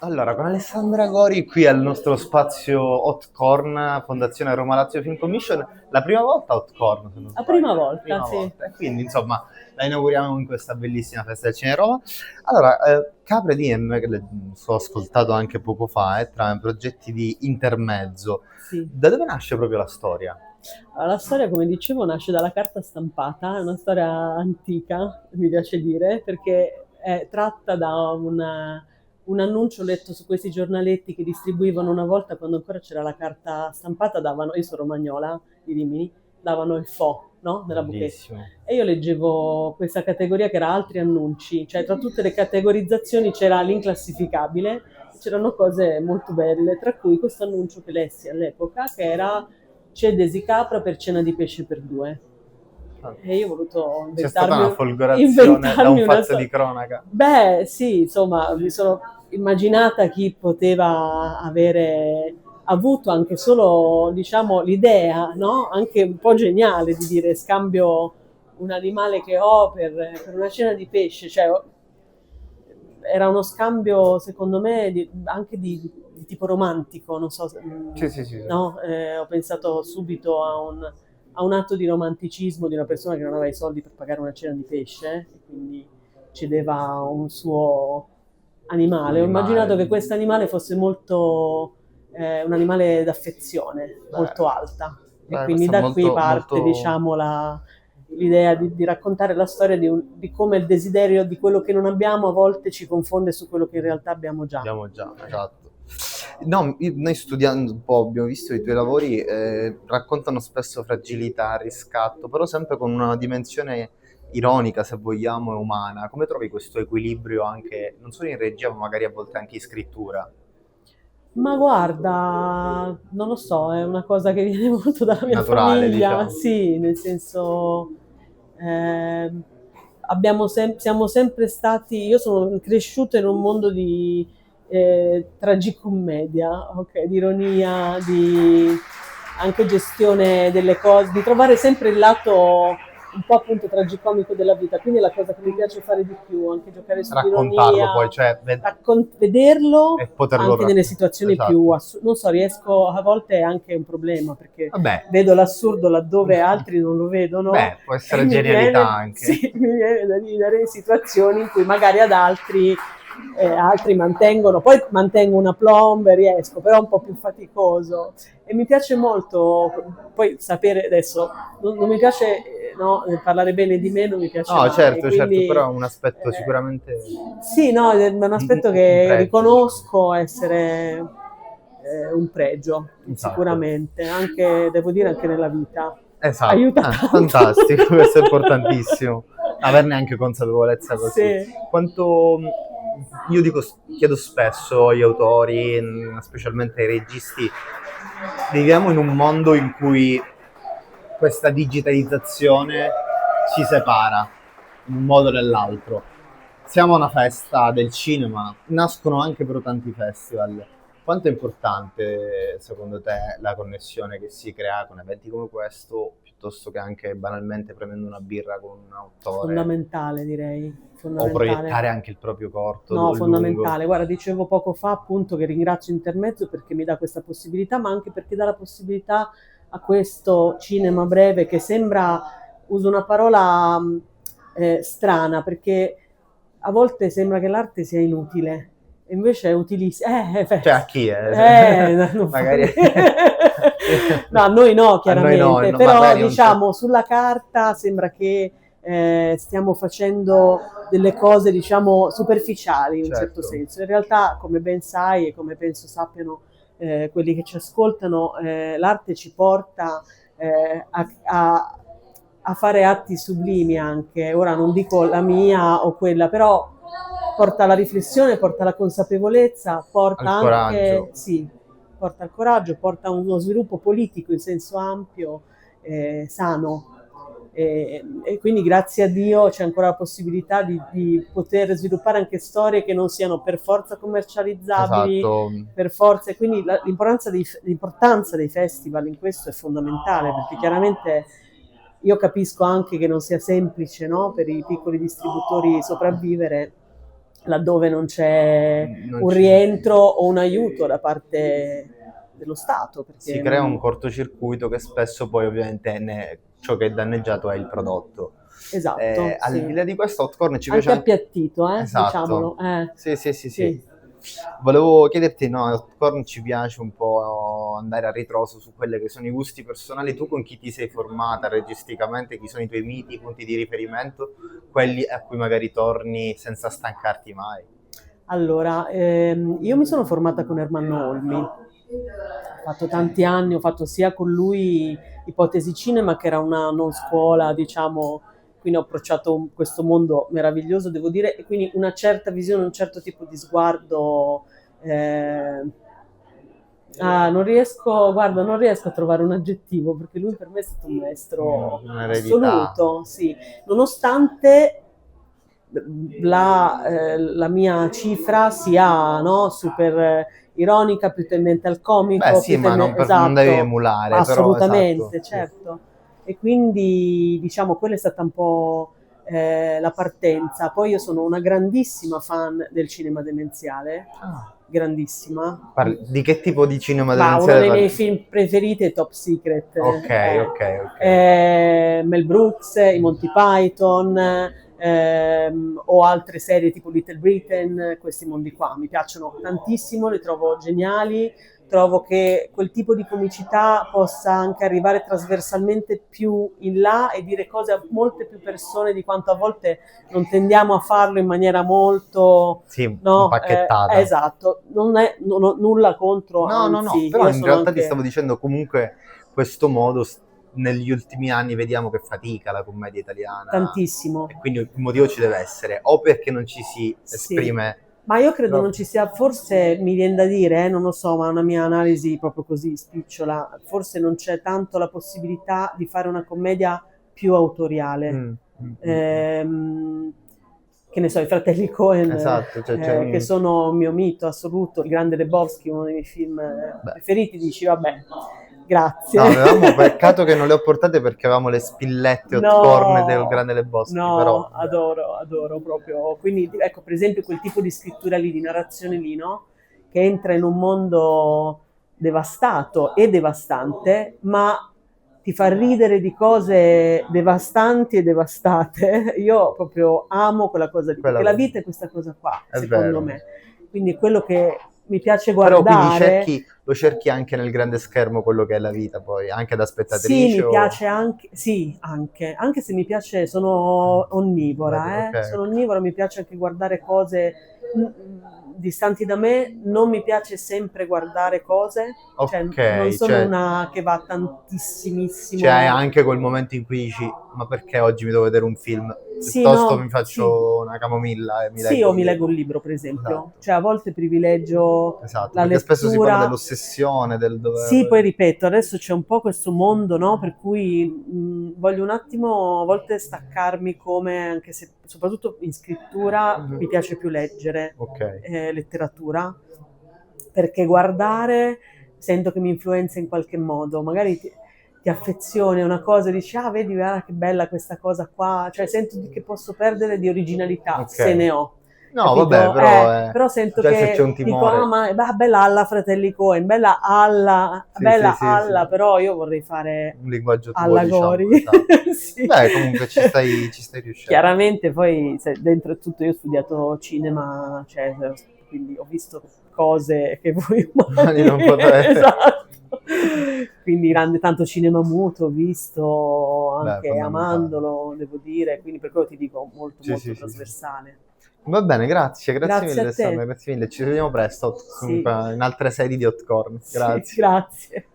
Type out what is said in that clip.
Allora, con Alessandra Gori qui al nostro spazio Hot Corn, Fondazione Roma Lazio Film Commission, la prima volta Hot Corn, se non La prima sbaglio, volta, prima sì. volta. E quindi, insomma, la inauguriamo in questa bellissima festa del cinema di Roma. Allora, Capre DM, che ho ascoltato anche poco fa, tra progetti di intermezzo. Sì. Da dove nasce proprio la storia? Allora, la storia, come dicevo, nasce dalla carta stampata, è una storia antica, mi piace dire, perché è tratta da un annuncio letto su questi giornaletti che distribuivano una volta, quando ancora c'era la carta stampata, davano, io sono romagnola di Rimini, davano il fo, no? Nella buchetta. Bellissimo. E io leggevo questa categoria che era altri annunci, cioè tra tutte le categorizzazioni c'era l'inclassificabile, c'erano cose molto belle, tra cui questo annuncio che lessi all'epoca, che era c'è Desi Capra per cena di pesce per due. E io ho voluto C'è stata una folgorazione da un inventarmi una fatto di storia. cronaca. Beh, sì, insomma, mi sono immaginata chi poteva avere avuto anche solo, diciamo, l'idea, no? Anche un po' geniale di dire scambio un animale che ho per una cena di pesce, cioè era uno scambio, secondo me, anche di tipo romantico, non so, Sì, sì, sì, sì. no? Ho pensato subito a un atto di romanticismo di una persona che non aveva i soldi per pagare una cena di pesce e quindi cedeva un suo animale. Ho immaginato che Animale. questo animale fosse molto un animale d'affezione, molto Beh, alta. E beh, quindi questo è da qui molto, parte, molto... diciamo, l'idea di raccontare la storia di come il desiderio di quello che non abbiamo a volte ci confonde su quello che in realtà abbiamo già. Abbiamo già, esatto. No, noi studiando un po', abbiamo visto i tuoi lavori, raccontano spesso fragilità, riscatto, però sempre con una dimensione ironica, se vogliamo, e umana. Come trovi questo equilibrio anche, non solo in regia, ma magari a volte anche in scrittura? Ma guarda, non lo so, è una cosa che viene molto dalla mia Naturale, famiglia, diciamo. sì, nel senso, ehm, siamo sempre stati, io sono cresciuta in un mondo di tragicommedia, ok, di ironia, di anche gestione delle cose, di trovare sempre il lato un po' appunto tragicomico della vita, quindi è la cosa che mi piace fare di più, anche giocare Raccontarlo poi, sull'ironia, cioè, vederlo e poterlo anche nelle raccontare. situazioni più Esatto. non so, riesco, a volte è anche un problema perché Vabbè. vedo l'assurdo laddove altri non lo vedono Beh, può e essere genialità anche. sì, mi viene da ridere in situazioni in cui magari ad altri altri mantengono, poi mantengo una plomb, riesco, però è un po' più faticoso. E mi piace molto poi sapere adesso, non mi piace no, parlare bene di me, non mi piace No, mai, certo, certo, quindi però è un aspetto sicuramente sì, no, è un aspetto un che pregio, diciamo. riconosco essere un pregio, Esatto. sicuramente, anche, devo dire, anche nella vita. Esatto, Aiuta tanto. fantastico, questo è importantissimo, averne anche consapevolezza così. Sì. Quanto io dico, chiedo spesso agli autori, specialmente ai registi, viviamo in un mondo in cui questa digitalizzazione ci separa in un modo o nell'altro. Siamo a una festa del cinema, nascono anche però tanti festival. Quanto è importante, secondo te, la connessione che si crea con eventi come questo, piuttosto che anche banalmente prendendo una birra con un autore Fondamentale, direi, o fondamentale. proiettare anche il proprio corto No, o lungo? fondamentale. Guarda, dicevo poco fa appunto che ringrazio Intermezzo perché mi dà questa possibilità, ma anche perché dà la possibilità a questo cinema breve che sembra, uso una parola strana, perché a volte sembra che l'arte sia inutile, e invece è utilissima. Cioè, a chi è? Non fa Magari no, a noi no, a noi no, chiaramente, però magari non c'è. diciamo sulla carta sembra che stiamo facendo delle cose, diciamo, superficiali in un certo Certo, senso. In realtà, come ben sai e come penso sappiano quelli che ci ascoltano, l'arte ci porta a fare atti sublimi anche. Ora non dico la mia o quella, però porta alla riflessione, porta alla consapevolezza, porta al anche, coraggio. sì, porta al coraggio, porta a uno sviluppo politico in senso ampio, sano. E quindi grazie a Dio c'è ancora la possibilità di poter sviluppare anche storie che non siano per forza commercializzabili, Esatto, per forza, e quindi l'importanza dei festival in questo è fondamentale, perché chiaramente io capisco anche che non sia semplice, no, per i piccoli distributori sopravvivere, laddove non c'è Non un ci- rientro o un aiuto da parte dello Stato. Perché Si crea un cortocircuito che spesso poi ovviamente ciò che è danneggiato è il prodotto. Esatto, Al sì. di là di questo, Hotcorn ci Anche piace anche... appiattito, Esatto. diciamolo. Sì. Volevo chiederti, no, Hotcorn ci piace un po' andare a ritroso su quelli che sono i gusti personali. Tu con chi ti sei formata registicamente? Chi sono i tuoi miti, i punti di riferimento? Quelli a cui magari torni senza stancarti mai? Allora, io mi sono formata con Ermanno Olmi, ho fatto tanti anni, ho fatto sia con lui Ipotesi Cinema, che era una non scuola, diciamo, quindi ho approcciato questo mondo meraviglioso, devo dire, e quindi una certa visione, un certo tipo di sguardo. Non riesco a trovare un aggettivo, perché lui per me è stato un maestro Un'eredità. assoluto, sì, nonostante la mia cifra sia, no, super ironica, più tendente al Beh, comico, sì, ma non devi esatto, emulare, però esatto. assolutamente, Sì. certo. E quindi, diciamo, quella è stata un po' la partenza. Poi io sono una grandissima fan del cinema demenziale, Ah. grandissima. Di che tipo di cinema Ma uno demenziale dei parli? miei film preferiti è Top Secret. Ok. Mel Brooks, i Monty Python, o altre serie tipo Little Britain, questi mondi qua mi piacciono tantissimo, li trovo geniali. Trovo che quel tipo di comicità possa anche arrivare trasversalmente più in là e dire cose a molte più persone di quanto a volte non tendiamo a farlo in maniera molto, Sì, no, impacchettata. esatto, non ho nulla contro, No, anzi, però io in sono realtà ti anche stavo dicendo comunque questo modo negli ultimi anni vediamo che fatica la commedia italiana tantissimo. e quindi il motivo ci deve essere o perché non ci si Sì, esprime ma io credo troppo. non ci sia, forse mi viene da dire, non lo so, ma una mia analisi proprio così spicciola, forse non c'è tanto la possibilità di fare una commedia più autoriale. Che ne so, i fratelli Coen, Esatto, cioè che sono un mio mito assoluto, il grande Lebowski, uno dei miei film Beh. preferiti, dici vabbè, grazie. No, avevamo peccato che non le ho portate perché avevamo le spillette Hotcorn del grande Lebowski, però adoro proprio. Quindi, ecco, per esempio, quel tipo di scrittura lì, di narrazione lì, no? Che entra in un mondo devastato e devastante, ma ti fa ridere di cose devastanti e devastate. Io proprio amo quella cosa lì, perché la vita è questa cosa qua, È secondo vero. me. Quindi quello che mi piace Però quindi guardare... lo cerchi anche nel grande schermo quello che è la vita poi, anche da Sì, spettatrice mi o... piace anche, sì, anche se mi piace, sono onnivora, Ok. sono onnivora, mi piace anche guardare cose distanti da me, non mi piace sempre guardare cose, cioè non Ok, sono una che va tantissimissimo. c'è anche quel momento in cui dici, ma perché oggi mi devo vedere un film? Sì, Piuttosto no, mi sì. faccio una camomilla e mi Sì, leggo o un mi leggo libro. un libro, per esempio. Esatto. Cioè, a volte privilegio Esatto, la perché spesso si parla lettura. dell'ossessione, del Sì, poi dover... ripeto, adesso c'è un po' questo mondo, no? Per cui voglio un attimo a volte staccarmi, come, anche se soprattutto in scrittura mi piace più leggere Ok. letteratura, perché guardare sento che mi influenza in qualche modo. Magari ti affezioni a una cosa e dici, ah, vedi, guarda che bella questa cosa qua, cioè sento che posso perdere di originalità, Ok. se ne ho. No, Capito? vabbè, Però sento cioè se c'è che un dico, ah, timore... ma bella alla Fratelli Coen, bella alla, Sì. però io vorrei fare Un linguaggio tuo, alla diciamo, Gori. esatto. Sì. Beh, comunque ci stai riuscendo. Chiaramente poi dentro tutto io ho studiato cinema, cioè, quindi ho visto cose che voi umani Non potete. esatto. Quindi tanto cinema muto ho visto, anche fondamentale. amandolo, devo dire, quindi per quello ti dico molto Sì. trasversale. Va bene, grazie Grazie mille a te. Alessandra, grazie mille. Ci vediamo presto Sì. in altre sedi di Hotcorn. Sì, Grazie. grazie.